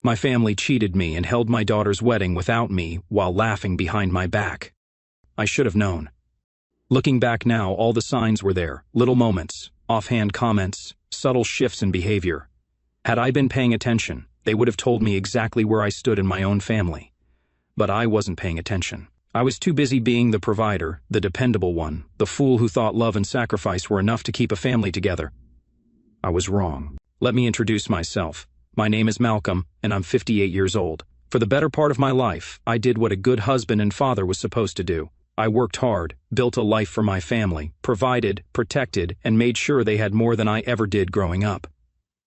My family cheated me and held my daughter's wedding without me while laughing behind my back. I should have known. Looking back now, all the signs were there, little moments, offhand comments, subtle shifts in behavior. Had I been paying attention, they would have told me exactly where I stood in my own family. But I wasn't paying attention. I was too busy being the provider, the dependable one, the fool who thought love and sacrifice were enough to keep a family together. I was wrong. Let me introduce myself. My name is Malcolm, and I'm 58 years old. For the better part of my life, I did what a good husband and father was supposed to do. I worked hard, built a life for my family, provided, protected, and made sure they had more than I ever did growing up.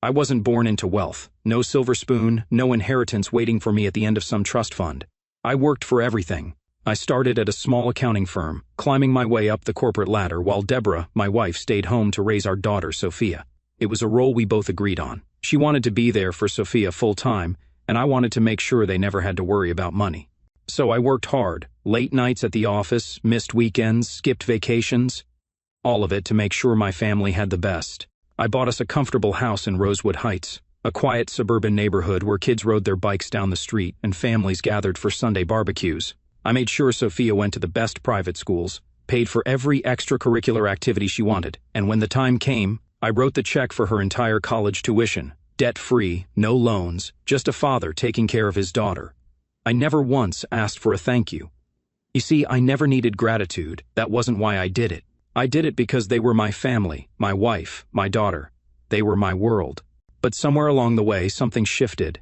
I wasn't born into wealth, no silver spoon, no inheritance waiting for me at the end of some trust fund. I worked for everything. I started at a small accounting firm, climbing my way up the corporate ladder while Deborah, my wife, stayed home to raise our daughter, Sophia. It was a role we both agreed on. She wanted to be there for Sophia full-time, and I wanted to make sure they never had to worry about money. So I worked hard, late nights at the office, missed weekends, skipped vacations, all of it to make sure my family had the best. I bought us a comfortable house in Rosewood Heights, a quiet suburban neighborhood where kids rode their bikes down the street and families gathered for Sunday barbecues. I made sure Sophia went to the best private schools, paid for every extracurricular activity she wanted, and when the time came, I wrote the check for her entire college tuition, debt-free, no loans, just a father taking care of his daughter. I never once asked for a thank you. You see, I never needed gratitude. That wasn't why I did it. I did it because they were my family, my wife, my daughter. They were my world. But somewhere along the way, something shifted.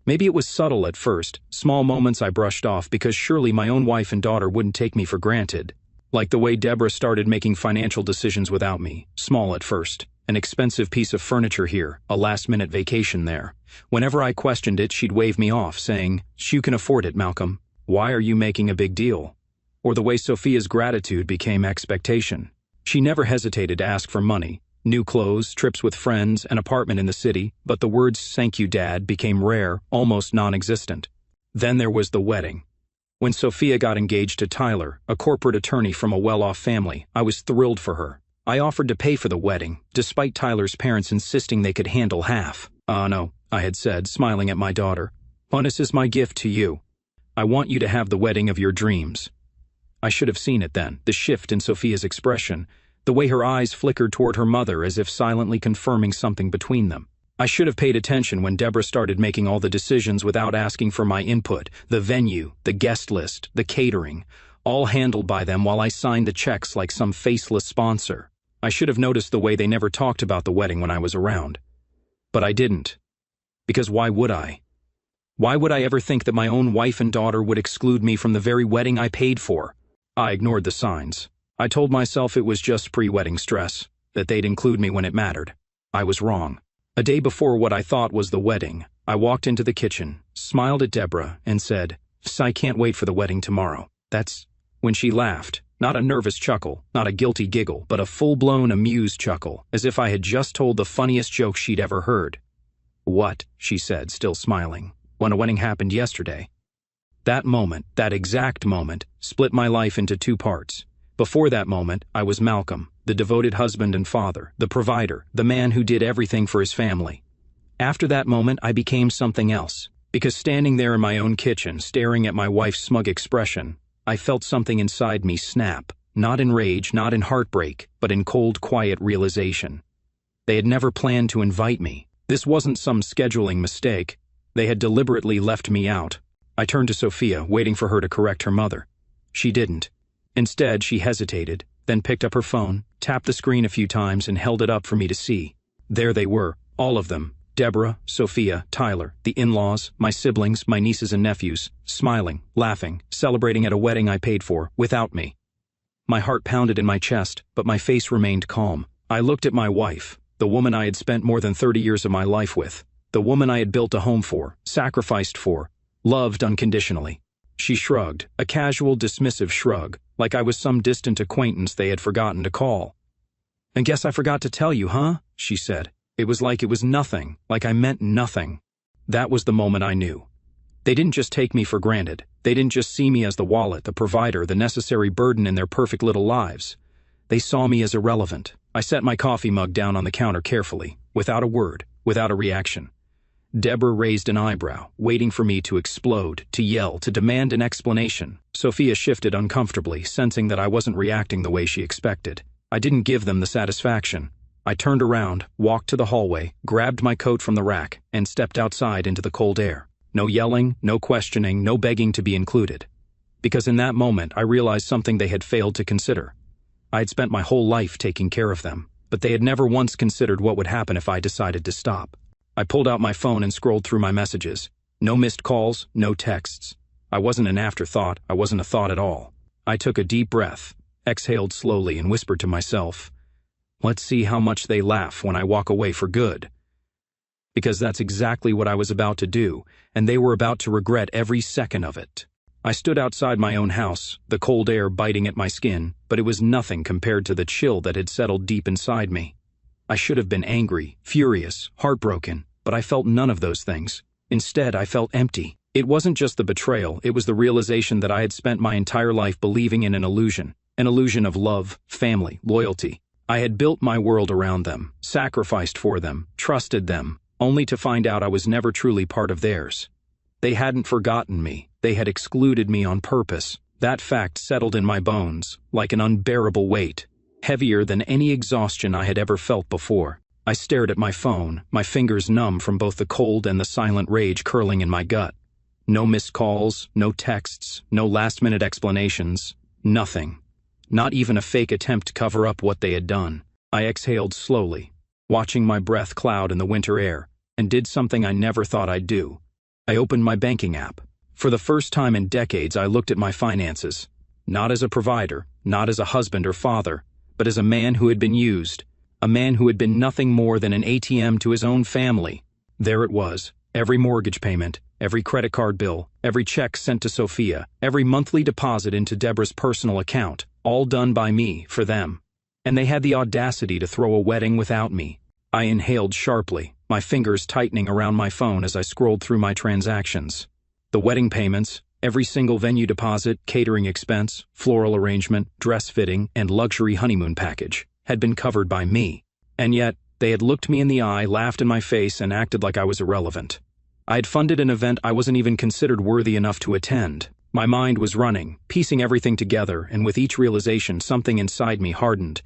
Maybe it was subtle at first, small moments I brushed off because surely my own wife and daughter wouldn't take me for granted. Like the way Deborah started making financial decisions without me, small at first. An expensive piece of furniture here, a last-minute vacation there. Whenever I questioned it, she'd wave me off, saying, "You can afford it, Malcolm. Why are you making a big deal?" Or the way Sophia's gratitude became expectation. She never hesitated to ask for money, new clothes, trips with friends, an apartment in the city, but the words "thank you, Dad" became rare, almost non-existent. Then there was the wedding. When Sophia got engaged to Tyler, a corporate attorney from a well-off family, I was thrilled for her. I offered to pay for the wedding, despite Tyler's parents insisting they could handle half. No, I had said, smiling at my daughter. "This is my gift to you. I want you to have the wedding of your dreams." I should have seen it then, the shift in Sophia's expression, the way her eyes flickered toward her mother as if silently confirming something between them. I should have paid attention when Deborah started making all the decisions without asking for my input, the venue, the guest list, the catering, all handled by them while I signed the checks like some faceless sponsor. I should have noticed the way they never talked about the wedding when I was around. But I didn't. Because why would I? Why would I ever think that my own wife and daughter would exclude me from the very wedding I paid for? I ignored the signs. I told myself it was just pre-wedding stress, that they'd include me when it mattered. I was wrong. A day before what I thought was the wedding, I walked into the kitchen, smiled at Deborah, and said, "I can't wait for the wedding tomorrow." That's when she laughed. Not a nervous chuckle, not a guilty giggle, but a full-blown amused chuckle, as if I had just told the funniest joke she'd ever heard. "What?" she said, still smiling. "When a wedding happened yesterday." That moment, that exact moment, split my life into two parts. Before that moment, I was Malcolm, the devoted husband and father, the provider, the man who did everything for his family. After that moment, I became something else, because standing there in my own kitchen, staring at my wife's smug expression, I felt something inside me snap, not in rage, not in heartbreak, but in cold, quiet realization. They had never planned to invite me. This wasn't some scheduling mistake. They had deliberately left me out. I turned to Sophia, waiting for her to correct her mother. She didn't. Instead, she hesitated, then picked up her phone, tapped the screen a few times, and held it up for me to see. There they were, all of them. Deborah, Sophia, Tyler, the in-laws, my siblings, my nieces and nephews, smiling, laughing, celebrating at a wedding I paid for, without me. My heart pounded in my chest, but my face remained calm. I looked at my wife, the woman I had spent more than 30 years of my life with, the woman I had built a home for, sacrificed for, loved unconditionally. She shrugged, a casual, dismissive shrug, like I was some distant acquaintance they had forgotten to call. "And guess I forgot to tell you, huh?" she said. It was like it was nothing, like I meant nothing. That was the moment I knew. They didn't just take me for granted. They didn't just see me as the wallet, the provider, the necessary burden in their perfect little lives. They saw me as irrelevant. I set my coffee mug down on the counter carefully, without a word, without a reaction. Deborah raised an eyebrow, waiting for me to explode, to yell, to demand an explanation. Sophia shifted uncomfortably, sensing that I wasn't reacting the way she expected. I didn't give them the satisfaction. I turned around, walked to the hallway, grabbed my coat from the rack, and stepped outside into the cold air. No yelling, no questioning, no begging to be included. Because in that moment, I realized something they had failed to consider. I had spent my whole life taking care of them, but they had never once considered what would happen if I decided to stop. I pulled out my phone and scrolled through my messages. No missed calls, no texts. I wasn't an afterthought, I wasn't a thought at all. I took a deep breath, exhaled slowly, and whispered to myself, "Let's see how much they laugh when I walk away for good." Because that's exactly what I was about to do, and they were about to regret every second of it. I stood outside my own house, the cold air biting at my skin, but it was nothing compared to the chill that had settled deep inside me. I should have been angry, furious, heartbroken, but I felt none of those things. Instead, I felt empty. It wasn't just the betrayal, it was the realization that I had spent my entire life believing in an illusion of love, family, loyalty. I had built my world around them, sacrificed for them, trusted them, only to find out I was never truly part of theirs. They hadn't forgotten me, they had excluded me on purpose. That fact settled in my bones, like an unbearable weight, heavier than any exhaustion I had ever felt before. I stared at my phone, my fingers numb from both the cold and the silent rage curling in my gut. No missed calls, no texts, no last-minute explanations, nothing. Not even a fake attempt to cover up what they had done. I exhaled slowly, watching my breath cloud in the winter air, and did something I never thought I'd do. I opened my banking app. For the first time in decades, I looked at my finances. Not as a provider, not as a husband or father, but as a man who had been used. A man who had been nothing more than an ATM to his own family. There it was, every mortgage payment, every credit card bill, every check sent to Sophia, every monthly deposit into Deborah's personal account, all done by me, for them. And they had the audacity to throw a wedding without me. I inhaled sharply, my fingers tightening around my phone as I scrolled through my transactions. The wedding payments, every single venue deposit, catering expense, floral arrangement, dress fitting, and luxury honeymoon package, had been covered by me. And yet, they had looked me in the eye, laughed in my face, and acted like I was irrelevant. I had funded an event I wasn't even considered worthy enough to attend. My mind was running, piecing everything together, and with each realization, something inside me hardened.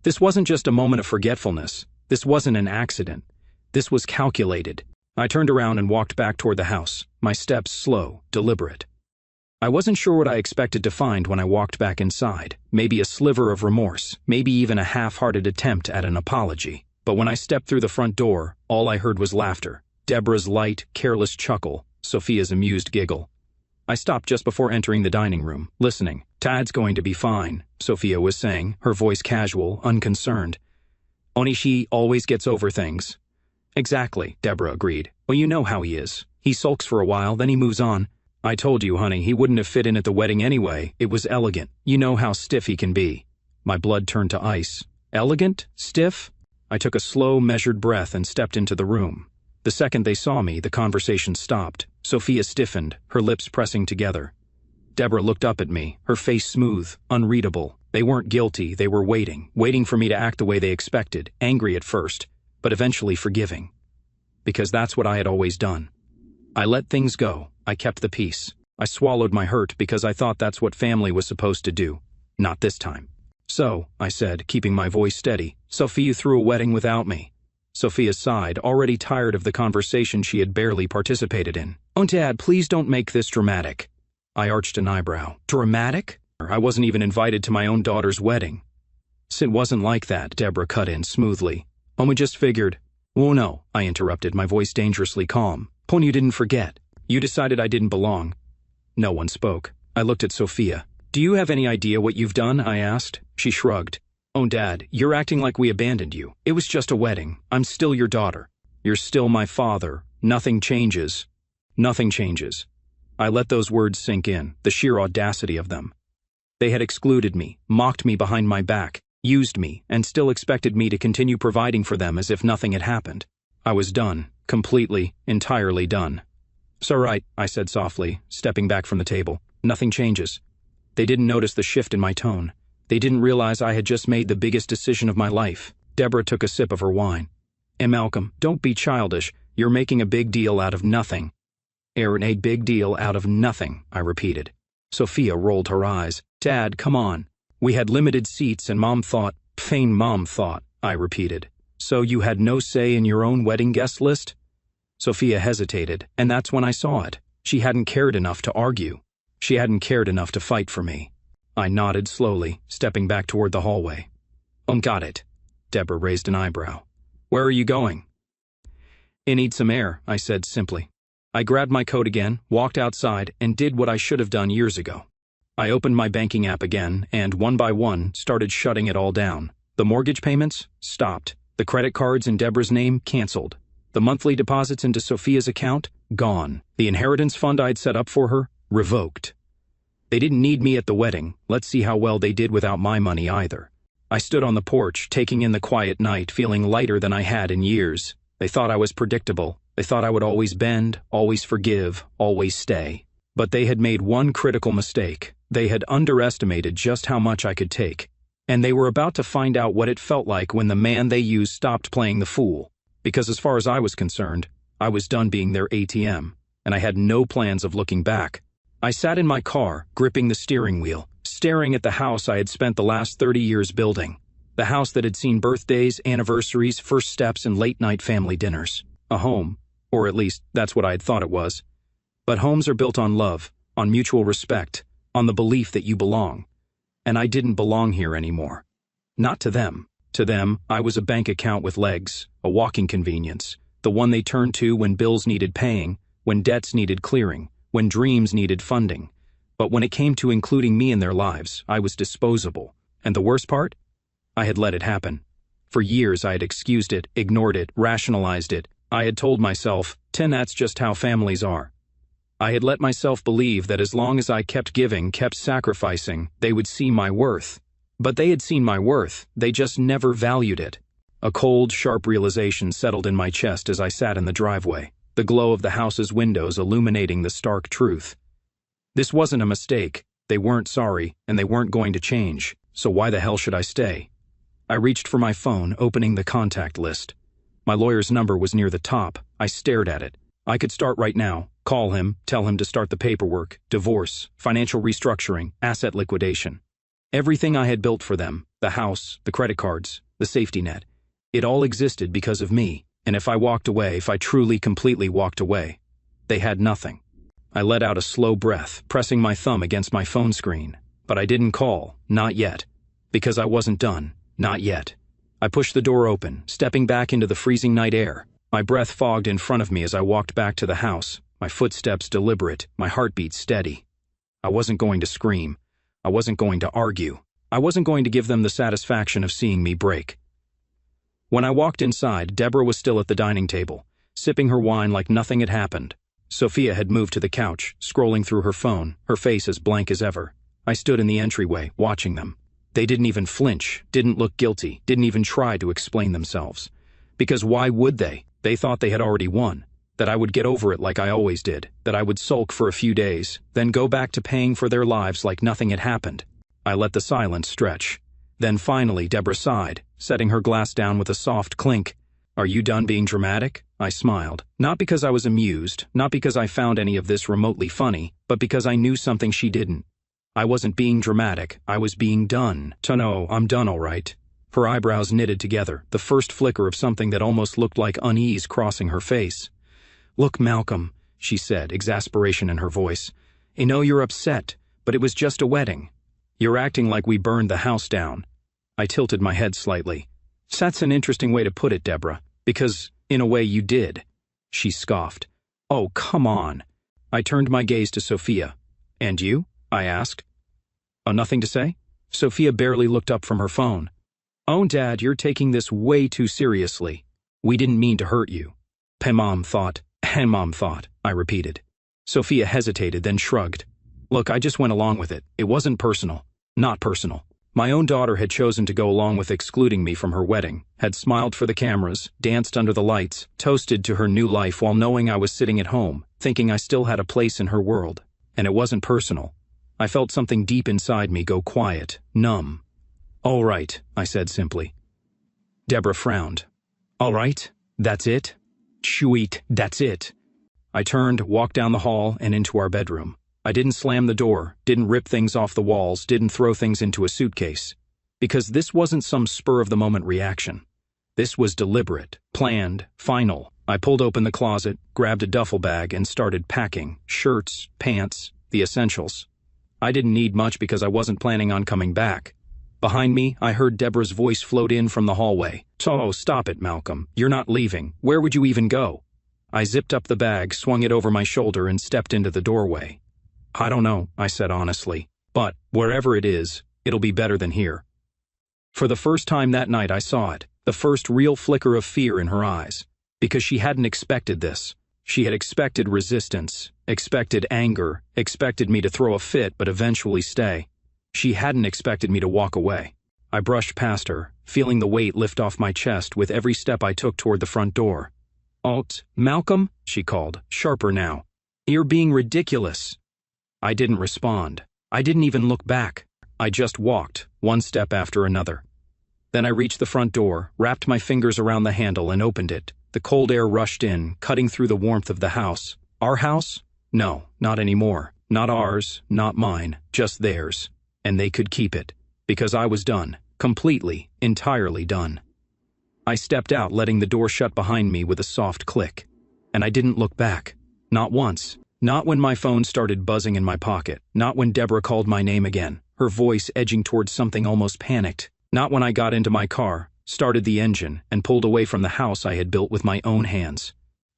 This wasn't just a moment of forgetfulness. This wasn't an accident. This was calculated. I turned around and walked back toward the house, my steps slow, deliberate. I wasn't sure what I expected to find when I walked back inside. Maybe a sliver of remorse, maybe even a half-hearted attempt at an apology. But when I stepped through the front door, all I heard was laughter. Deborah's light, careless chuckle, Sophia's amused giggle. I stopped just before entering the dining room, listening. "Tad's going to be fine," Sophia was saying, her voice casual, unconcerned. "Only she always gets over things." "Exactly," Deborah agreed. "Well, you know how he is. He sulks for a while, then he moves on." "I told you, honey, he wouldn't have fit in at the wedding anyway. It was elegant. You know how stiff he can be." My blood turned to ice. Elegant? Stiff? I took a slow, measured breath and stepped into the room. The second they saw me, the conversation stopped. Sophia stiffened, her lips pressing together. Deborah looked up at me, her face smooth, unreadable. They weren't guilty, they were waiting for me to act the way they expected, angry at first, but eventually forgiving. Because that's what I had always done. I let things go. I kept the peace. I swallowed my hurt because I thought that's what family was supposed to do. Not this time. "So," I said, keeping my voice steady, "Sophia threw a wedding without me." Sophia sighed, already tired of the conversation she had barely participated in. "Oh, Dad, please don't make this dramatic." I arched an eyebrow. "Dramatic? I wasn't even invited to my own daughter's wedding." "It wasn't like that," Deborah cut in smoothly. "We just figured—" "Oh no," I interrupted, my voice dangerously calm. "Pon, you didn't forget. You decided I didn't belong." No one spoke. I looked at Sophia. "Do you have any idea what you've done?" I asked. She shrugged. "Oh, Dad, you're acting like we abandoned you. It was just a wedding. I'm still your daughter. You're still my father. Nothing changes." Nothing changes. I let those words sink in, the sheer audacity of them. They had excluded me, mocked me behind my back, used me, and still expected me to continue providing for them as if nothing had happened. I was done. Completely, entirely done. "It's all right," I said softly, stepping back from the table. "Nothing changes." They didn't notice the shift in my tone. They didn't realize I had just made the biggest decision of my life. Deborah took a sip of her wine. "Malcolm, don't be childish. You're making a big deal out of nothing." "Aaron, a big deal out of nothing," I repeated. Sophia rolled her eyes. "Dad, come on. We had limited seats and Mom thought—" Mom thought," I repeated. "So you had no say in your own wedding guest list?" Sophia hesitated, and that's when I saw it. She hadn't cared enough to argue. She hadn't cared enough to fight for me. I nodded slowly, stepping back toward the hallway. Got it." Deborah raised an eyebrow. "Where are you going?" "I need some air," I said simply. I grabbed my coat again, walked outside, and did what I should have done years ago. I opened my banking app again, and one by one, started shutting it all down. The mortgage payments? Stopped. The credit cards in Deborah's name? Canceled. The monthly deposits into Sophia's account? Gone. The inheritance fund I'd set up for her? Revoked. They didn't need me at the wedding. Let's see how well they did without my money either. I stood on the porch, taking in the quiet night, feeling lighter than I had in years. They thought I was predictable. They thought I would always bend, always forgive, always stay. But they had made one critical mistake. They had underestimated just how much I could take. And they were about to find out what it felt like when the man they used stopped playing the fool. Because as far as I was concerned, I was done being their ATM, and I had no plans of looking back. I sat in my car, gripping the steering wheel, staring at the house I had spent the last 30 years building. The house that had seen birthdays, anniversaries, first steps, and late-night family dinners. A home, or at least that's what I had thought it was. But homes are built on love, on mutual respect, on the belief that you belong. And I didn't belong here anymore. Not to them. To them, I was a bank account with legs, a walking convenience, the one they turned to when bills needed paying, when debts needed clearing, when dreams needed funding. But when it came to including me in their lives, I was disposable. And the worst part? I had let it happen. For years I had excused it, ignored it, rationalized it. I had told myself, that's just how families are. I had let myself believe that as long as I kept giving, kept sacrificing, they would see my worth. But they had seen my worth, they just never valued it. A cold, sharp realization settled in my chest as I sat in the driveway, the glow of the house's windows illuminating the stark truth. This wasn't a mistake. They weren't sorry, and they weren't going to change, so why the hell should I stay? I reached for my phone, opening the contact list. My lawyer's number was near the top. I stared at it. I could start right now, call him, tell him to start the paperwork, divorce, financial restructuring, asset liquidation. Everything I had built for them, the house, the credit cards, the safety net, it all existed because of me, and if I walked away, if I truly, completely walked away, they had nothing. I let out a slow breath, pressing my thumb against my phone screen, but I didn't call, not yet, because I wasn't done, not yet. I pushed the door open, stepping back into the freezing night air. My breath fogged in front of me as I walked back to the house, my footsteps deliberate, my heartbeat steady. I wasn't going to scream. I wasn't going to argue. I wasn't going to give them the satisfaction of seeing me break. When I walked inside, Deborah was still at the dining table, sipping her wine like nothing had happened. Sophia had moved to the couch, scrolling through her phone, her face as blank as ever. I stood in the entryway, watching them. They didn't even flinch, didn't look guilty, didn't even try to explain themselves. Because why would they? They thought they had already won. That I would get over it like I always did, that I would sulk for a few days, then go back to paying for their lives like nothing had happened. I let the silence stretch. Then finally Deborah sighed, setting her glass down with a soft clink. "Are you done being dramatic?" I smiled. Not because I was amused, not because I found any of this remotely funny, but because I knew something she didn't. I wasn't being dramatic, I was being done. No, I'm done all right. Her eyebrows knitted together, the first flicker of something that almost looked like unease crossing her face. "Look, Malcolm," she said, exasperation in her voice. "I know you're upset, but it was just a wedding. You're acting like we burned the house down." I tilted my head slightly. "That's an interesting way to put it, Deborah, because, in a way, you did." She scoffed. "Oh, come on." I turned my gaze to Sophia. "And you?" I asked. "Oh, nothing to say?" Sophia barely looked up from her phone. "Oh, Dad, you're taking this way too seriously. We didn't mean to hurt you." Mom thought, I repeated. Sophia hesitated, then shrugged. "Look, I just went along with it. It wasn't personal. Not personal. My own daughter had chosen to go along with excluding me from her wedding, had smiled for the cameras, danced under the lights, toasted to her new life while knowing I was sitting at home, thinking I still had a place in her world. And it wasn't personal. I felt something deep inside me go quiet, numb. "All right," I said simply. Deborah frowned. "All right? That's it?" Sweet, that's it. I turned, walked down the hall, and into our bedroom. I didn't slam the door, didn't rip things off the walls, didn't throw things into a suitcase. Because this wasn't some spur-of-the-moment reaction. This was deliberate, planned, final. I pulled open the closet, grabbed a duffel bag, and started packing. Shirts, pants, the essentials. I didn't need much because I wasn't planning on coming back. Behind me, I heard Deborah's voice float in from the hallway. "Oh, stop it, Malcolm. You're not leaving. Where would you even go?" I zipped up the bag, swung it over my shoulder, and stepped into the doorway. "I don't know," I said honestly. "But, wherever it is, it'll be better than here." For the first time that night I saw it, the first real flicker of fear in her eyes. Because she hadn't expected this. She had expected resistance, expected anger, expected me to throw a fit but eventually stay. She hadn't expected me to walk away. I brushed past her, feeling the weight lift off my chest with every step I took toward the front door. Malcolm, she called, sharper now. "You're being ridiculous." I didn't respond. I didn't even look back. I just walked, one step after another. Then I reached the front door, wrapped my fingers around the handle, and opened it. The cold air rushed in, cutting through the warmth of the house. Our house? No, not anymore. Not ours, not mine, just theirs. And they could keep it. Because I was done. Completely, entirely done. I stepped out, letting the door shut behind me with a soft click. And I didn't look back. Not once. Not when my phone started buzzing in my pocket. Not when Deborah called my name again, her voice edging towards something almost panicked. Not when I got into my car, started the engine, and pulled away from the house I had built with my own hands.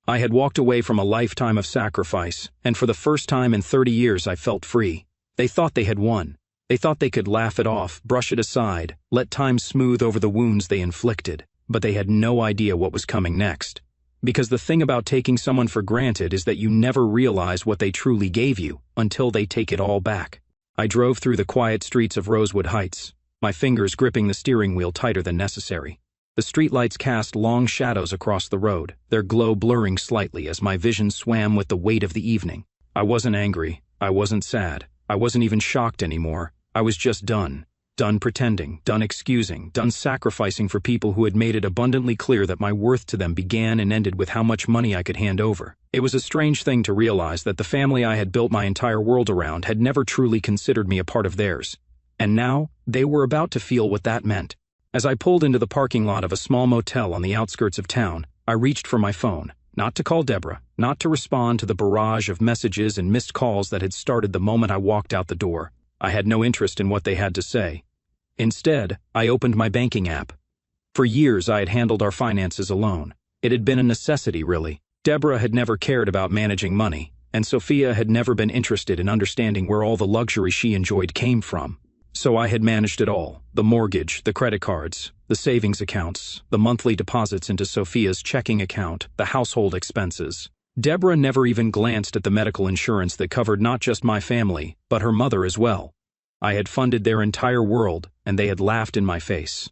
I had walked away from a lifetime of sacrifice, and for the first time in 30 years I felt free. They thought they had won. They thought they could laugh it off, brush it aside, let time smooth over the wounds they inflicted. But they had no idea what was coming next. Because the thing about taking someone for granted is that you never realize what they truly gave you until they take it all back. I drove through the quiet streets of Rosewood Heights, my fingers gripping the steering wheel tighter than necessary. The streetlights cast long shadows across the road, their glow blurring slightly as my vision swam with the weight of the evening. I wasn't angry. I wasn't sad. I wasn't even shocked anymore. I was just done. Done pretending, done excusing, done sacrificing for people who had made it abundantly clear that my worth to them began and ended with how much money I could hand over. It was a strange thing to realize that the family I had built my entire world around had never truly considered me a part of theirs. And now, they were about to feel what that meant. As I pulled into the parking lot of a small motel on the outskirts of town, I reached for my phone, not to call Deborah, not to respond to the barrage of messages and missed calls that had started the moment I walked out the door. I had no interest in what they had to say. Instead, I opened my banking app. For years, I had handled our finances alone. It had been a necessity, really. Deborah had never cared about managing money, and Sophia had never been interested in understanding where all the luxury she enjoyed came from. So I had managed it all: the mortgage, the credit cards, the savings accounts, the monthly deposits into Sophia's checking account, the household expenses. Deborah never even glanced at the medical insurance that covered not just my family, but her mother as well. I had funded their entire world, and they had laughed in my face.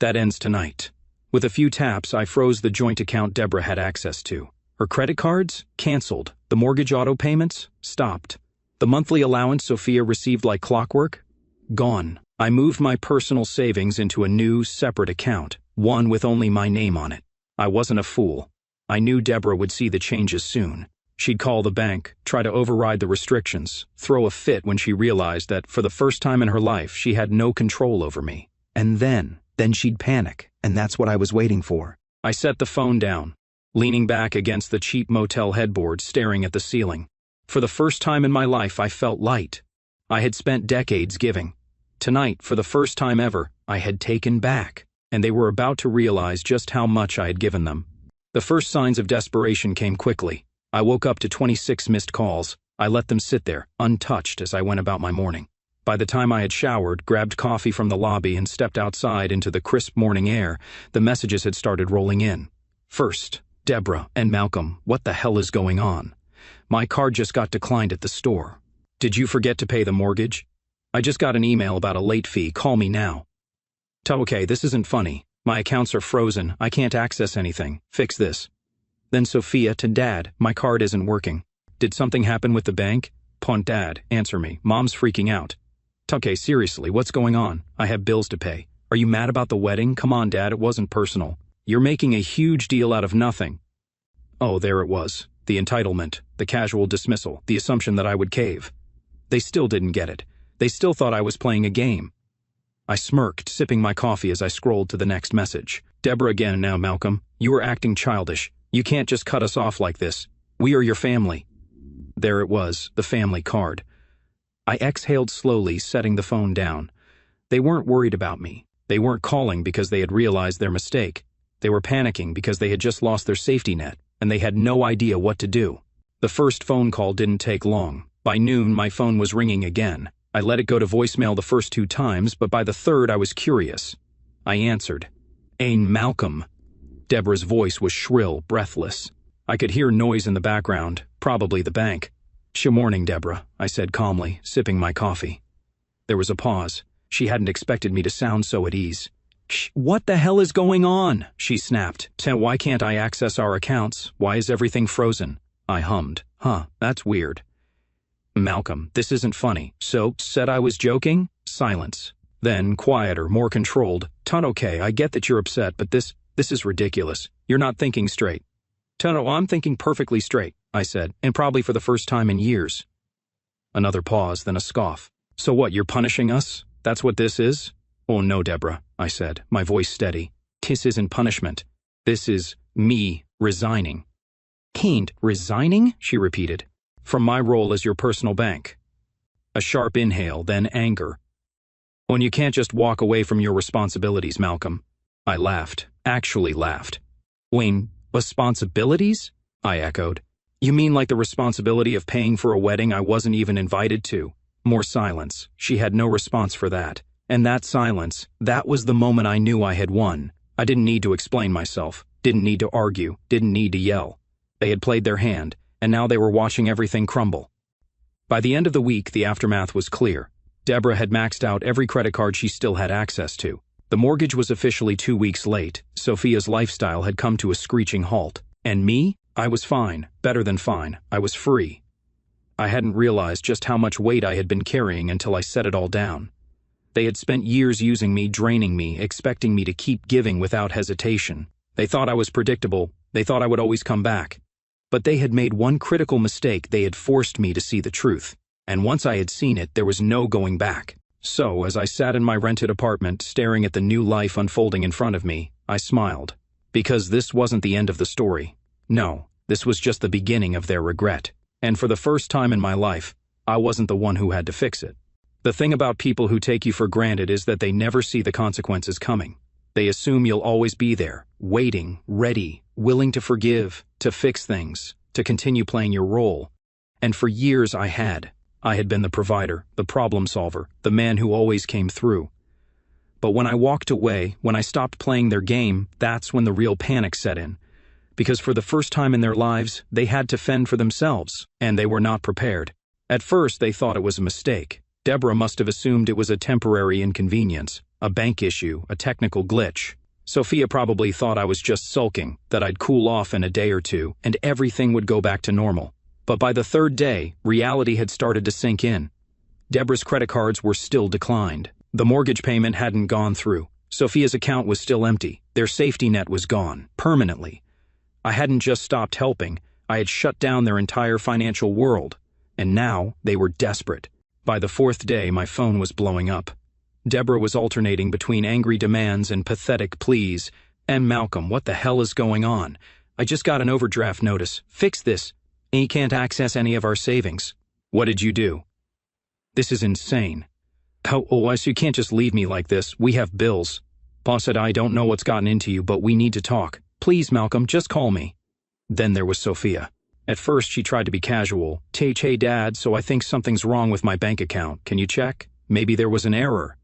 That ends tonight. With a few taps, I froze the joint account Deborah had access to. Her credit cards? Canceled. The mortgage auto payments? Stopped. The monthly allowance Sophia received like clockwork? Gone. I moved my personal savings into a new, separate account, one with only my name on it. I wasn't a fool. I knew Deborah would see the changes soon. She'd call the bank, try to override the restrictions, throw a fit when she realized that, for the first time in her life, she had no control over me. And then she'd panic, and that's what I was waiting for. I set the phone down, leaning back against the cheap motel headboard, staring at the ceiling. For the first time in my life, I felt light. I had spent decades giving. Tonight, for the first time ever, I had taken back, and they were about to realize just how much I had given them. The first signs of desperation came quickly. I woke up to 26 missed calls. I let them sit there, untouched, as I went about my morning. By the time I had showered, grabbed coffee from the lobby, and stepped outside into the crisp morning air, the messages had started rolling in. First, Deborah and Malcolm, what the hell is going on? My card just got declined at the store. Did you forget to pay the mortgage? I just got an email about a late fee. Call me now. Okay, this isn't funny. My accounts are frozen. I can't access anything. Fix this. Then Sophia to Dad, my card isn't working. Did something happen with the bank? Punt Dad, answer me. Mom's freaking out. Okay, seriously, what's going on? I have bills to pay. Are you mad about the wedding? Come on, Dad, it wasn't personal. You're making a huge deal out of nothing. Oh, there it was. The entitlement, the casual dismissal, the assumption that I would cave. They still didn't get it. They still thought I was playing a game. I smirked, sipping my coffee as I scrolled to the next message. Deborah again now, Malcolm. You are acting childish. You can't just cut us off like this. We are your family. There it was, the family card. I exhaled slowly, setting the phone down. They weren't worried about me. They weren't calling because they had realized their mistake. They were panicking because they had just lost their safety net, and they had no idea what to do. The first phone call didn't take long. By noon, my phone was ringing again. I let it go to voicemail the first 2 times, but by the third, I was curious. I answered. "Ain Malcolm." Deborah's voice was shrill, breathless. I could hear noise in the background, probably the bank. "Morning, Deborah," I said calmly, sipping my coffee. There was a pause. She hadn't expected me to sound so at ease. "What the hell is going on?" she snapped. "Why can't I access our accounts? Why is everything frozen?" I hummed. That's weird." "Malcolm, this isn't funny." "So, said I was joking?" Silence. Then, quieter, more controlled. "Okay, I get that you're upset, but this is ridiculous. You're not thinking straight." "No, I'm thinking perfectly straight," I said, and probably for the first time in years. Another pause, then a scoff. "So what, you're punishing us? That's what this is?" "Oh no, Deborah," I said, my voice steady. "This isn't punishment. This is me resigning." "Can't resigning?" she repeated. "From my role as your personal bank." A sharp inhale, then anger. "When you can't just walk away from your responsibilities, Malcolm." I laughed, actually laughed. "Wayne, responsibilities?" I echoed. "You mean like the responsibility of paying for a wedding I wasn't even invited to?" More silence. She had no response for that. And that silence, that was the moment I knew I had won. I didn't need to explain myself, didn't need to argue, didn't need to yell. They had played their hand, and now they were watching everything crumble. By the end of the week, the aftermath was clear. Deborah had maxed out every credit card she still had access to. The mortgage was officially 2 weeks late. Sophia's lifestyle had come to a screeching halt. And me? I was fine, better than fine. I was free. I hadn't realized just how much weight I had been carrying until I set it all down. They had spent years using me, draining me, expecting me to keep giving without hesitation. They thought I was predictable. They thought I would always come back. But they had made one critical mistake. They had forced me to see the truth. And once I had seen it, there was no going back. So, as I sat in my rented apartment, staring at the new life unfolding in front of me, I smiled. Because this wasn't the end of the story. No, this was just the beginning of their regret. And for the first time in my life, I wasn't the one who had to fix it. The thing about people who take you for granted is that they never see the consequences coming. They assume you'll always be there, waiting, ready, willing to forgive, to fix things, to continue playing your role. And for years I had. I had been the provider, the problem solver, the man who always came through. But when I walked away, when I stopped playing their game, that's when the real panic set in. Because for the first time in their lives, they had to fend for themselves, and they were not prepared. At first, they thought it was a mistake. Deborah must have assumed it was a temporary inconvenience, a bank issue, a technical glitch. Sophia probably thought I was just sulking, that I'd cool off in a day or two, and everything would go back to normal. But by the 3rd day, reality had started to sink in. Deborah's credit cards were still declined. The mortgage payment hadn't gone through. Sophia's account was still empty. Their safety net was gone, permanently. I hadn't just stopped helping, I had shut down their entire financial world. And now, they were desperate. By the 4th day, my phone was blowing up. Deborah was alternating between angry demands and pathetic pleas. "And Malcolm, what the hell is going on? I just got an overdraft notice. Fix this. And you can't access any of our savings." "What did you do?" "This is insane." So you can't just leave me like this. We have bills." "Boss said I don't know what's gotten into you, but we need to talk. Please, Malcolm, just call me." Then there was Sophia. At first, she tried to be casual. "Hey, Dad, so I think something's wrong with my bank account. Can you check? Maybe there was an error."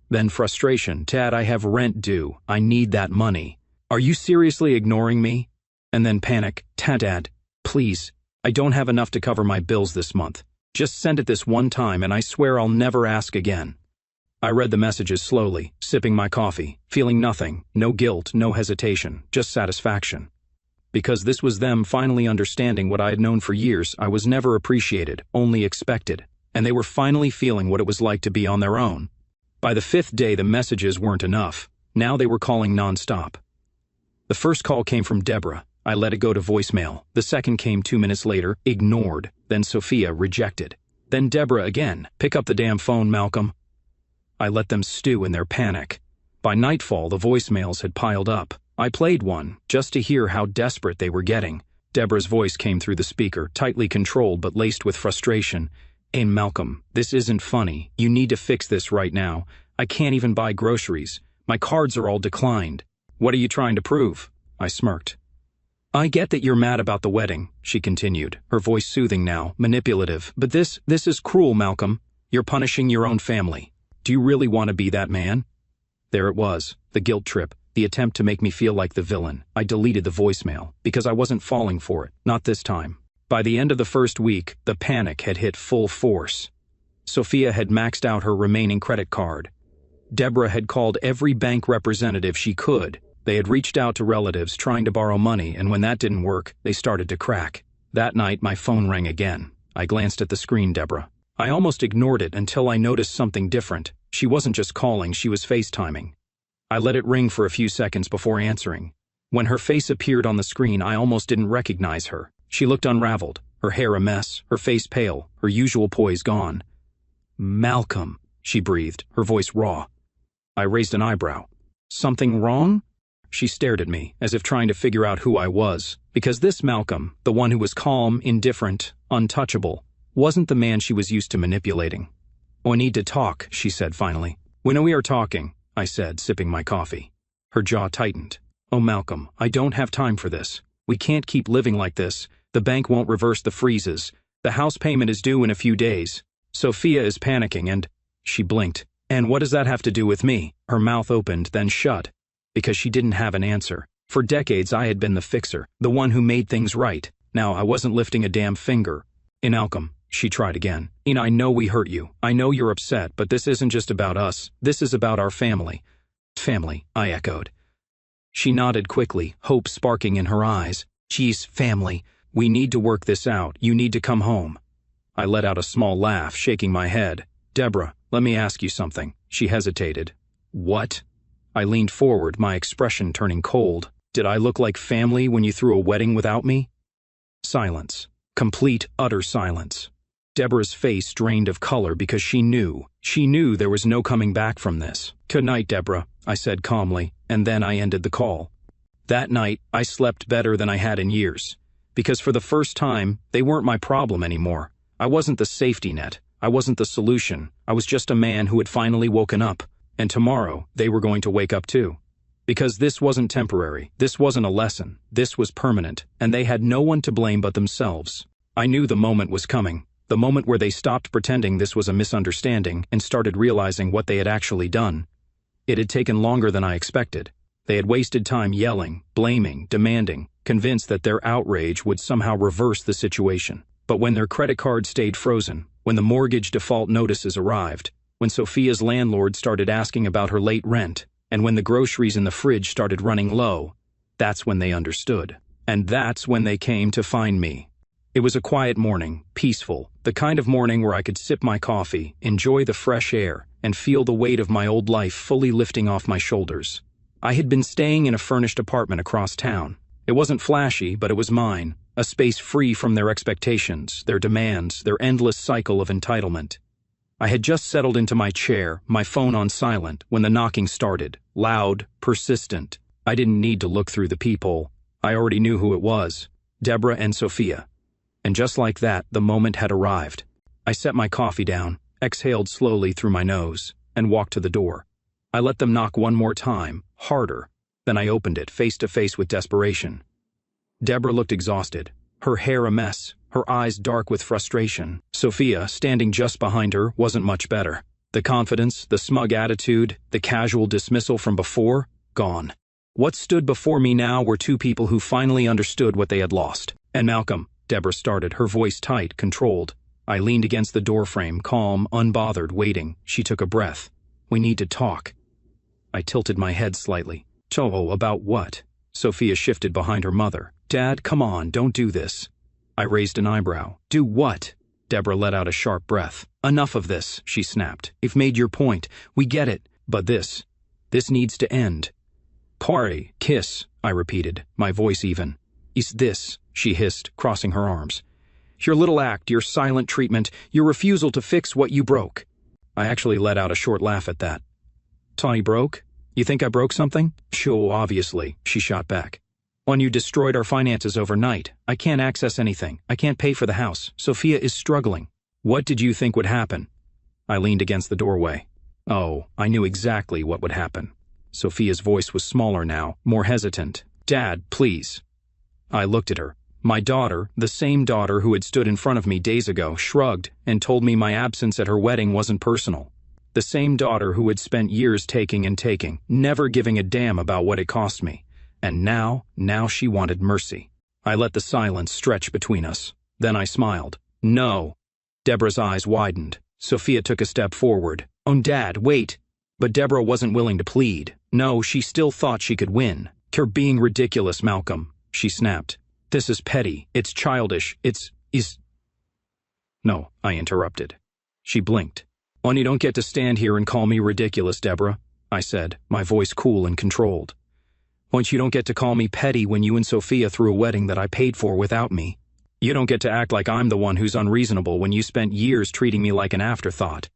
Then frustration. "Dad, I have rent due. I need that money. Are you seriously ignoring me?" And then panic. "Dad, please. I don't have enough to cover my bills this month. Just send it this one time and I swear I'll never ask again." I read the messages slowly, sipping my coffee, feeling nothing, no guilt, no hesitation, just satisfaction. Because this was them finally understanding what I had known for years. I was never appreciated, only expected. And they were finally feeling what it was like to be on their own. By the 5th day, the messages weren't enough. Now they were calling nonstop. The first call came from Deborah. I let it go to voicemail. The second came 2 minutes later, ignored. Then Sophia, rejected. Then Deborah again. Pick up the damn phone, Malcolm. I let them stew in their panic. By nightfall, the voicemails had piled up. I played one, just to hear how desperate they were getting. Deborah's voice came through the speaker, tightly controlled but laced with frustration. Hey, Malcolm, this isn't funny. You need to fix this right now. I can't even buy groceries. My cards are all declined. What are you trying to prove? I smirked. I get that you're mad about the wedding, she continued, her voice soothing now, manipulative. But this is cruel, Malcolm. You're punishing your own family. Do you really want to be that man? There it was, the guilt trip, the attempt to make me feel like the villain. I deleted the voicemail, because I wasn't falling for it, not this time. By the end of the first week, the panic had hit full force. Sophia had maxed out her remaining credit card. Deborah had called every bank representative she could. They had reached out to relatives trying to borrow money, and when that didn't work, they started to crack. That night, my phone rang again. I glanced at the screen, Deborah. I almost ignored it until I noticed something different. She wasn't just calling, she was FaceTiming. I let it ring for a few seconds before answering. When her face appeared on the screen, I almost didn't recognize her. She looked unraveled, her hair a mess, her face pale, her usual poise gone. Malcolm, she breathed, her voice raw. I raised an eyebrow. Something wrong? She stared at me, as if trying to figure out who I was, because this Malcolm, the one who was calm, indifferent, untouchable, wasn't the man she was used to manipulating. Oh, I need to talk, she said finally. When we are talking, I said, sipping my coffee. Her jaw tightened. Oh, Malcolm, I don't have time for this. We can't keep living like this. The bank won't reverse the freezes. The house payment is due in a few days. Sophia is panicking and... She blinked. And what does that have to do with me? Her mouth opened, then shut. Because she didn't have an answer. For decades I had been the fixer, the one who made things right. Now I wasn't lifting a damn finger. Malcolm, she tried again. I know we hurt you. I know you're upset, but this isn't just about us. This is about our family. Family, I echoed. She nodded quickly, hope sparking in her eyes. Geez, family. We need to work this out. You need to come home. I let out a small laugh, shaking my head. Deborah, let me ask you something. She hesitated. What? I leaned forward, my expression turning cold. Did I look like family when you threw a wedding without me? Silence. Complete, utter silence. Deborah's face drained of color because she knew there was no coming back from this. Good night, Deborah, I said calmly, and then I ended the call. That night, I slept better than I had in years. Because for the first time, they weren't my problem anymore. I wasn't the safety net. I wasn't the solution. I was just a man who had finally woken up. And tomorrow, they were going to wake up too. Because this wasn't temporary, this wasn't a lesson, this was permanent, and they had no one to blame but themselves. I knew the moment was coming, the moment where they stopped pretending this was a misunderstanding and started realizing what they had actually done. It had taken longer than I expected. They had wasted time yelling, blaming, demanding, convinced that their outrage would somehow reverse the situation. But when their credit card stayed frozen, when the mortgage default notices arrived, when Sophia's landlord started asking about her late rent, and when the groceries in the fridge started running low, that's when they understood. And that's when they came to find me. It was a quiet morning, peaceful, the kind of morning where I could sip my coffee, enjoy the fresh air, and feel the weight of my old life fully lifting off my shoulders. I had been staying in a furnished apartment across town. It wasn't flashy, but it was mine, a space free from their expectations, their demands, their endless cycle of entitlement. I had just settled into my chair, my phone on silent, when the knocking started, loud, persistent. I didn't need to look through the peephole. I already knew who it was, Deborah and Sophia. And just like that, the moment had arrived. I set my coffee down, exhaled slowly through my nose, and walked to the door. I let them knock one more time, harder. Then I opened it, face to face with desperation. Deborah looked exhausted, her hair a mess, her eyes dark with frustration. Sophia, standing just behind her, wasn't much better. The confidence, the smug attitude, the casual dismissal from before, gone. What stood before me now were two people who finally understood what they had lost. And Malcolm, Deborah started, her voice tight, controlled. I leaned against the doorframe, calm, unbothered, waiting. She took a breath. We need to talk. I tilted my head slightly. Oh, about what? Sophia shifted behind her mother. Dad, come on, don't do this. I raised an eyebrow. Do what? Deborah let out a sharp breath. Enough of this, she snapped. You've made your point. We get it. But this needs to end. Party, kiss, I repeated, my voice even. "Is this," she hissed, crossing her arms. "Your little act, your silent treatment, your refusal to fix what you broke." I actually let out a short laugh at that. "Tawny broke? You think I broke something?" "Sure, obviously," she shot back. "When you destroyed our finances overnight, I can't access anything. I can't pay for the house. Sophia is struggling. What did you think would happen?" I leaned against the doorway. Oh, I knew exactly what would happen. Sophia's voice was smaller now, more hesitant. "Dad, please." I looked at her. My daughter, the same daughter who had stood in front of me days ago, shrugged and told me my absence at her wedding wasn't personal. The same daughter who had spent years taking and taking, never giving a damn about what it cost me. And now she wanted mercy. I let the silence stretch between us. Then I smiled. "No." Deborah's eyes widened. Sophia took a step forward. "Oh, Dad, wait." But Deborah wasn't willing to plead. No, she still thought she could win. "You're being ridiculous, Malcolm," she snapped. "This is petty. It's childish. Is—" "No," I interrupted. She blinked. "Oh, you don't get to stand here and call me ridiculous, Deborah," I said, my voice cool and controlled. "Oh, you don't get to call me petty when you and Sophia threw a wedding that I paid for without me. You don't get to act like I'm the one who's unreasonable when you spent years treating me like an afterthought."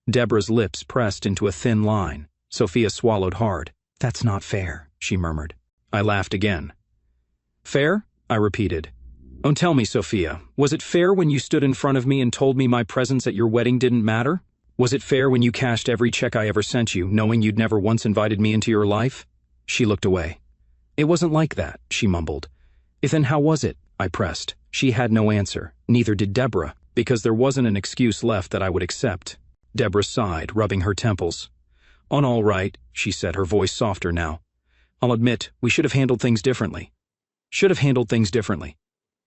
Deborah's lips pressed into a thin line. Sophia swallowed hard. "That's not fair," she murmured. I laughed again. "Fair?" I repeated. "Oh, tell me, Sophia, was it fair when you stood in front of me and told me my presence at your wedding didn't matter? Was it fair when you cashed every check I ever sent you, knowing you'd never once invited me into your life?" She looked away. "It wasn't like that," she mumbled. "Then how was it?" I pressed. She had no answer. Neither did Deborah, because there wasn't an excuse left that I would accept. Deborah sighed, rubbing her temples. "On all right," she said, her voice softer now. "I'll admit, we should have handled things differently." Should have handled things differently.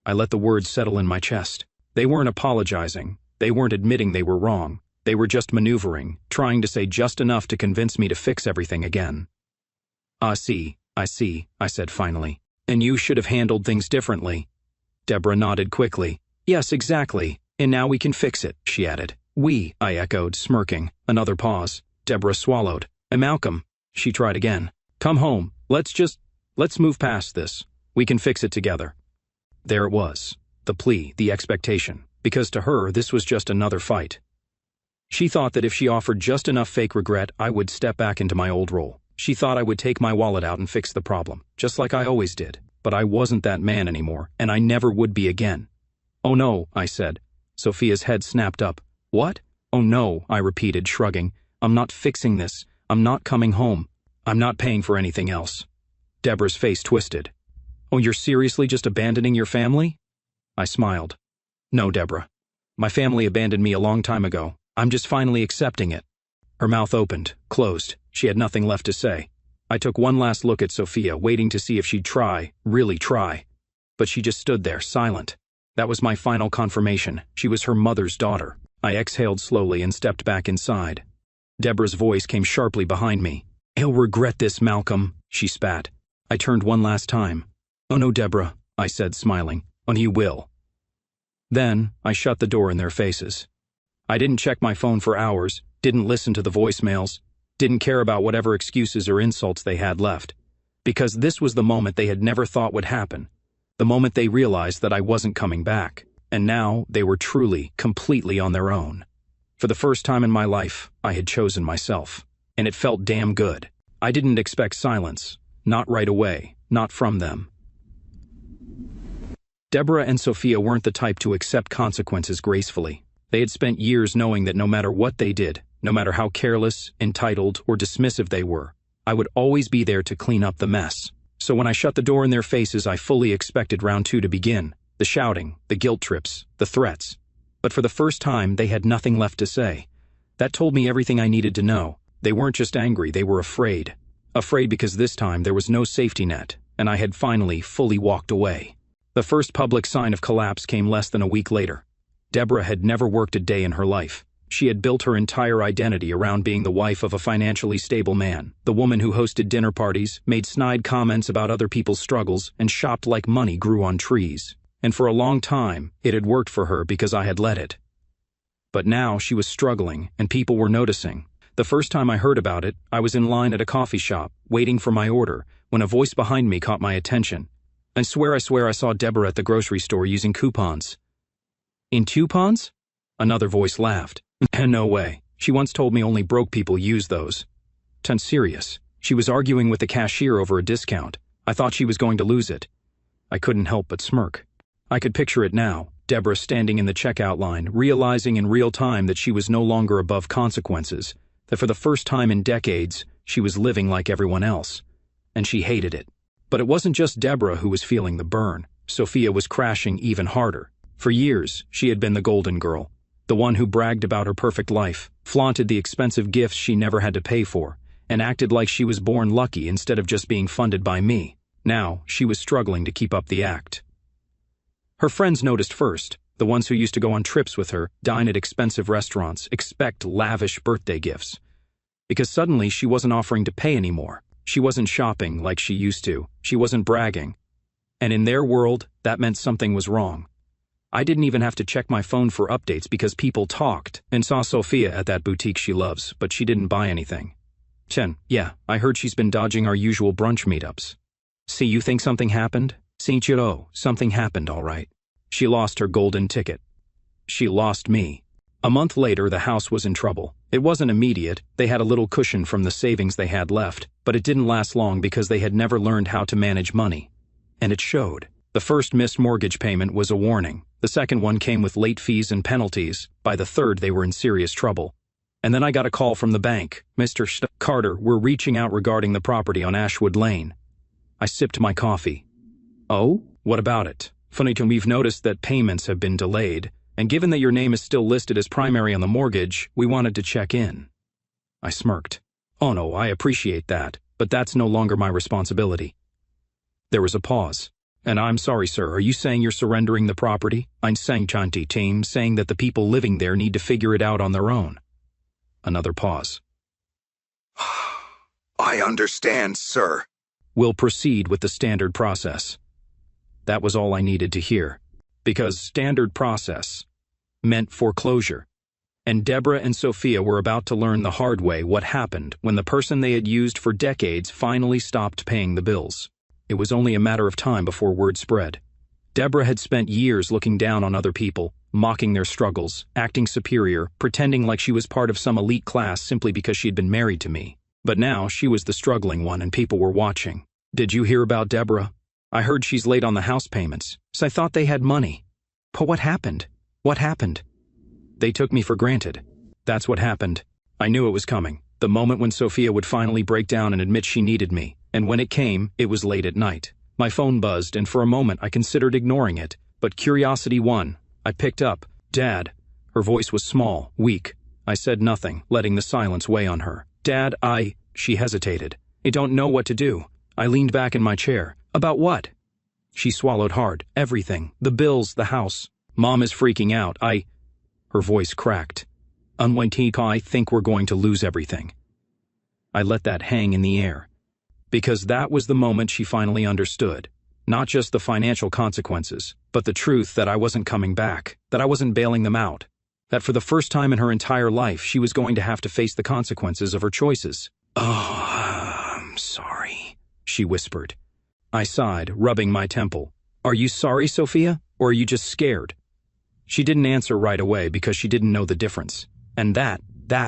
I let the words settle in my chest. They weren't apologizing. They weren't admitting they were wrong. They were just maneuvering, trying to say just enough to convince me to fix everything again. I see, I said finally. "And you should have handled things differently." Deborah nodded quickly. "Yes, exactly. And now we can fix it," she added. "We," I echoed, smirking. Another pause. Deborah swallowed. "Malcolm," she tried again. "Come home. Let's move past this. We can fix it together." There it was. The plea, the expectation. Because to her, this was just another fight. She thought that if she offered just enough fake regret, I would step back into my old role. She thought I would take my wallet out and fix the problem, just like I always did. But I wasn't that man anymore, and I never would be again. "Oh no," I said. Sophia's head snapped up. "What?" "Oh no," I repeated, shrugging. "I'm not fixing this. I'm not coming home. I'm not paying for anything else." Deborah's face twisted. "Oh, you're seriously just abandoning your family?" I smiled. "No, Deborah. My family abandoned me a long time ago. I'm just finally accepting it." Her mouth opened, closed. She had nothing left to say. I took one last look at Sophia, waiting to see if she'd try, really try. But she just stood there, silent. That was my final confirmation. She was her mother's daughter. I exhaled slowly and stepped back inside. Deborah's voice came sharply behind me. "He'll regret this, Malcolm," she spat. I turned one last time. "Oh no, Deborah," I said, smiling. "Oh, he will." Then I shut the door in their faces. I didn't check my phone for hours, didn't listen to the voicemails, didn't care about whatever excuses or insults they had left. Because this was the moment they had never thought would happen. The moment they realized that I wasn't coming back. And now they were truly, completely on their own. For the first time in my life, I had chosen myself. And it felt damn good. I didn't expect silence. Not right away. Not from them. Deborah and Sophia weren't the type to accept consequences gracefully. They had spent years knowing that no matter what they did, no matter how careless, entitled, or dismissive they were, I would always be there to clean up the mess. So when I shut the door in their faces, I fully expected round two to begin. The shouting, the guilt trips, the threats. But for the first time, they had nothing left to say. That told me everything I needed to know. They weren't just angry, they were afraid. Afraid because this time there was no safety net, and I had finally fully walked away. The first public sign of collapse came less than a week later. Deborah had never worked a day in her life. She had built her entire identity around being the wife of a financially stable man, the woman who hosted dinner parties, made snide comments about other people's struggles, and shopped like money grew on trees. And for a long time, it had worked for her because I had let it. But now she was struggling, and people were noticing. The first time I heard about it, I was in line at a coffee shop, waiting for my order, when a voice behind me caught my attention. I swear I saw Deborah at the grocery store using coupons. In coupons? Another voice laughed. No way. She once told me only broke people use those. I'm serious. She was arguing with the cashier over a discount. I thought she was going to lose it. I couldn't help but smirk. I could picture it now, Deborah standing in the checkout line, realizing in real time that she was no longer above consequences, that for the first time in decades, she was living like everyone else. And she hated it. But it wasn't just Deborah who was feeling the burn. Sophia was crashing even harder. For years, she had been the golden girl, the one who bragged about her perfect life, flaunted the expensive gifts she never had to pay for, and acted like she was born lucky instead of just being funded by me. Now, she was struggling to keep up the act. Her friends noticed first, the ones who used to go on trips with her, dine at expensive restaurants, expect lavish birthday gifts. Because suddenly she wasn't offering to pay anymore. She wasn't shopping like she used to. She wasn't bragging. And in their world, that meant something was wrong. I didn't even have to check my phone for updates because people talked and saw Sophia at that boutique she loves, but she didn't buy anything. Yeah, I heard she's been dodging our usual brunch meetups. See, you think something happened? Something happened, all right. She lost her golden ticket. She lost me. A month later, the house was in trouble. It wasn't immediate. They had a little cushion from the savings they had left, but it didn't last long because they had never learned how to manage money. And it showed. The first missed mortgage payment was a warning. The second one came with late fees and penalties. By the third, they were in serious trouble. And then I got a call from the bank. Mr. Carter, we're reaching out regarding the property on Ashwood Lane. I sipped my coffee. Oh? What about it? Funny, we've noticed that payments have been delayed, and given that your name is still listed as primary on the mortgage, we wanted to check in. I smirked. Oh no, I appreciate that, but that's no longer my responsibility. There was a pause. And I'm sorry, sir, are you saying you're surrendering the property? I'm saying Chanti team, saying that the people living there need to figure it out on their own. Another pause. I understand, sir. We'll proceed with the standard process. That was all I needed to hear, because standard process meant foreclosure. And Deborah and Sophia were about to learn the hard way what happened when the person they had used for decades finally stopped paying the bills. It was only a matter of time before word spread. Deborah had spent years looking down on other people, mocking their struggles, acting superior, pretending like she was part of some elite class simply because she had been married to me. But now she was the struggling one and people were watching. Did you hear about Deborah? I heard she's late on the house payments, so I thought they had money. But what happened? What happened? They took me for granted. That's what happened. I knew it was coming. The moment when Sophia would finally break down and admit she needed me. And when it came, it was late at night. My phone buzzed, and for a moment I considered ignoring it. But curiosity won. I picked up. Dad. Her voice was small, weak. I said nothing, letting the silence weigh on her. Dad, She hesitated. I don't know what to do. I leaned back in my chair. About what? She swallowed hard. Everything. The bills, the house. Mom is freaking out. Her voice cracked. I think we're going to lose everything. I let that hang in the air. Because that was the moment she finally understood. Not just the financial consequences, but the truth that I wasn't coming back, that I wasn't bailing them out, that for the first time in her entire life she was going to have to face the consequences of her choices. I'm sorry, she whispered. I sighed, rubbing my temple. Are you sorry, Sophia, or are you just scared? She didn't answer right away because she didn't know the difference. And that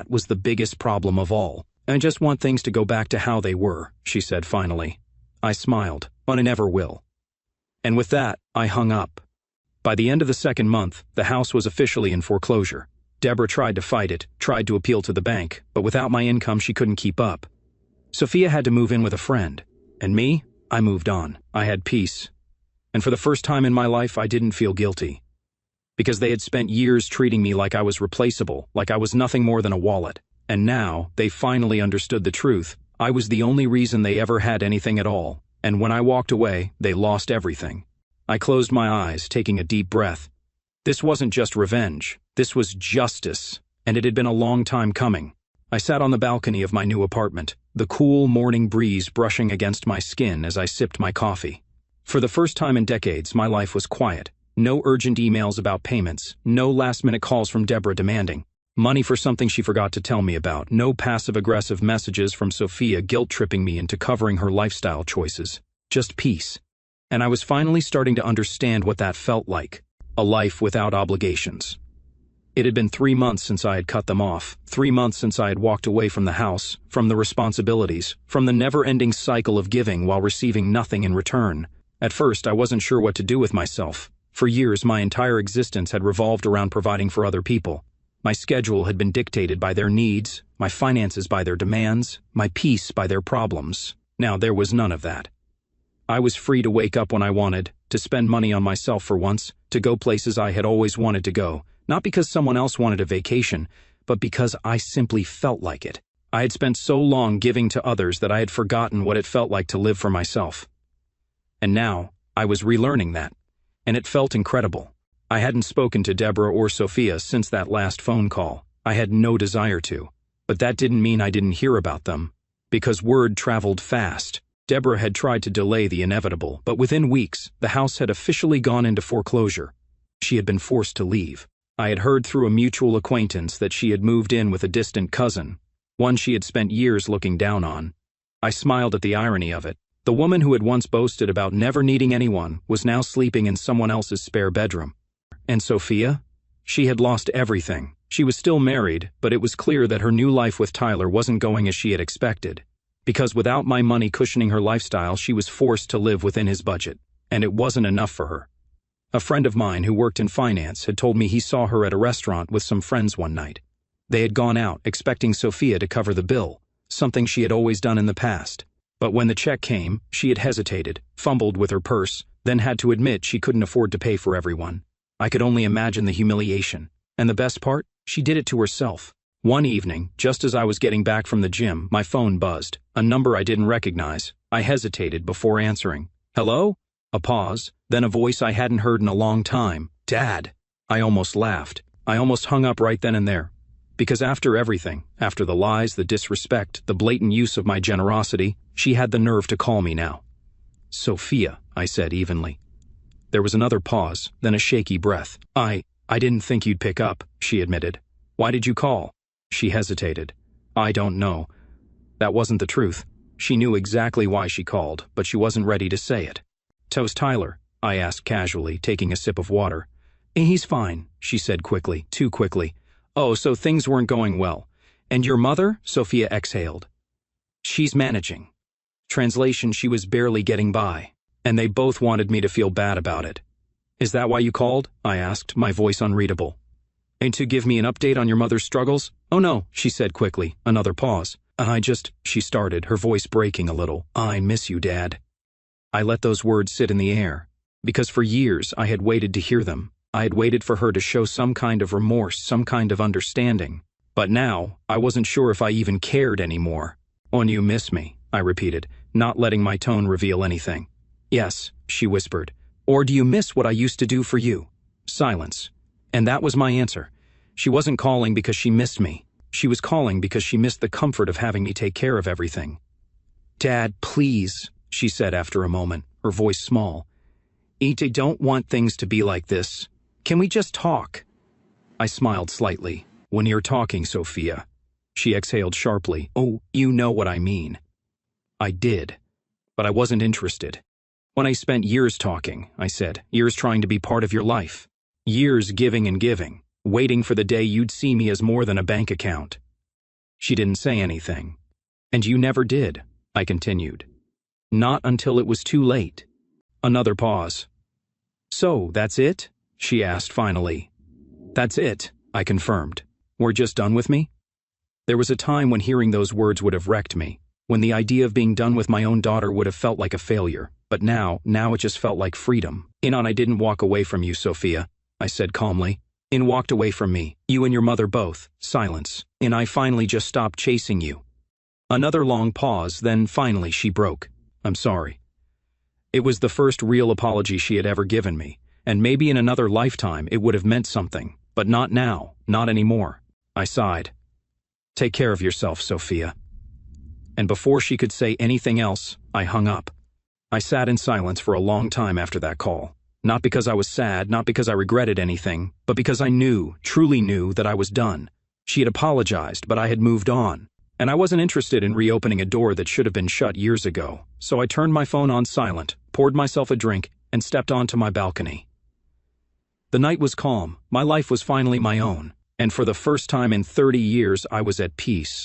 was the biggest problem of all. I just want things to go back to how they were, she said finally. I smiled, but I never will. And with that, I hung up. By the end of the second month, the house was officially in foreclosure. Deborah tried to fight it, tried to appeal to the bank, but without my income she couldn't keep up. Sophia had to move in with a friend. And me? I moved on. I had peace. And for the first time in my life, I didn't feel guilty. Because they had spent years treating me like I was replaceable, like I was nothing more than a wallet. And now, they finally understood the truth. I was the only reason they ever had anything at all. And when I walked away, they lost everything. I closed my eyes, taking a deep breath. This wasn't just revenge. This was justice. And it had been a long time coming. I sat on the balcony of my new apartment, the cool morning breeze brushing against my skin as I sipped my coffee. For the first time in decades, my life was quiet. No urgent emails about payments, no last-minute calls from Deborah demanding money for something she forgot to tell me about, no passive-aggressive messages from Sophia guilt-tripping me into covering her lifestyle choices. Just peace. And I was finally starting to understand what that felt like. A life without obligations. It had been 3 months since I had cut them off, 3 months since I had walked away from the house, from the responsibilities, from the never-ending cycle of giving while receiving nothing in return. At first, I wasn't sure what to do with myself. For years, my entire existence had revolved around providing for other people. My schedule had been dictated by their needs, my finances by their demands, my peace by their problems. Now there was none of that. I was free to wake up when I wanted, to spend money on myself for once, to go places I had always wanted to go, not because someone else wanted a vacation, but because I simply felt like it. I had spent so long giving to others that I had forgotten what it felt like to live for myself. And now, I was relearning that. And it felt incredible. I hadn't spoken to Deborah or Sophia since that last phone call. I had no desire to. But that didn't mean I didn't hear about them. Because word traveled fast. Deborah had tried to delay the inevitable, but within weeks, the house had officially gone into foreclosure. She had been forced to leave. I had heard through a mutual acquaintance that she had moved in with a distant cousin, one she had spent years looking down on. I smiled at the irony of it. The woman who had once boasted about never needing anyone was now sleeping in someone else's spare bedroom. And Sophia? She had lost everything. She was still married, but it was clear that her new life with Tyler wasn't going as she had expected. Because without my money cushioning her lifestyle, she was forced to live within his budget. And it wasn't enough for her. A friend of mine who worked in finance had told me he saw her at a restaurant with some friends one night. They had gone out, expecting Sophia to cover the bill, something she had always done in the past. But when the check came, she had hesitated, fumbled with her purse, then had to admit she couldn't afford to pay for everyone. I could only imagine the humiliation. And the best part? She did it to herself. One evening, just as I was getting back from the gym, my phone buzzed, a number I didn't recognize. I hesitated before answering. Hello? A pause, then a voice I hadn't heard in a long time. Dad! I almost laughed. I almost hung up right then and there. Because after everything, after the lies, the disrespect, the blatant use of my generosity, she had the nerve to call me now. Sophia, I said evenly. There was another pause, then a shaky breath. I didn't think you'd pick up, she admitted. Why did you call? She hesitated. I don't know. That wasn't the truth. She knew exactly why she called, but she wasn't ready to say it. Toast Tyler? I asked casually, taking a sip of water. He's fine, she said quickly, too quickly. Oh, so things weren't going well. And your mother? Sophia exhaled. She's managing. Translation, she was barely getting by. And they both wanted me to feel bad about it. Is that why you called? I asked, my voice unreadable. And to give me an update on your mother's struggles? Oh no, she said quickly, another pause. She started, her voice breaking a little. I miss you, Dad. I let those words sit in the air. Because for years I had waited to hear them. I had waited for her to show some kind of remorse, some kind of understanding. But now, I wasn't sure if I even cared anymore. Oh, you miss me, I repeated, not letting my tone reveal anything. Yes, she whispered. Or do you miss what I used to do for you? Silence. And that was my answer. She wasn't calling because she missed me. She was calling because she missed the comfort of having me take care of everything. Dad, please, she said after a moment, her voice small. I don't want things to be like this. Can we just talk? I smiled slightly. When you're talking, Sophia. She exhaled sharply. Oh, you know what I mean. I did. But I wasn't interested. When I spent years talking, I said, years trying to be part of your life. Years giving and giving, waiting for the day you'd see me as more than a bank account. She didn't say anything. And you never did, I continued. Not until it was too late. Another pause. So, that's it? She asked finally. That's it, I confirmed. We're just done with me? There was a time when hearing those words would have wrecked me, when the idea of being done with my own daughter would have felt like a failure. But now it just felt like freedom. I didn't walk away from you, Sophia, I said calmly. Walked away from me, you and your mother both. Silence. I finally just stopped chasing you. Another long pause, then finally she broke. I'm sorry. It was the first real apology she had ever given me, and maybe in another lifetime it would have meant something, but not now, not anymore. I sighed. Take care of yourself, Sophia. And before she could say anything else, I hung up. I sat in silence for a long time after that call. Not because I was sad, not because I regretted anything, but because I knew, truly knew, that I was done. She had apologized, but I had moved on. And I wasn't interested in reopening a door that should have been shut years ago, so I turned my phone on silent, poured myself a drink, and stepped onto my balcony. The night was calm, my life was finally my own, and for the first time in 30 years I was at peace.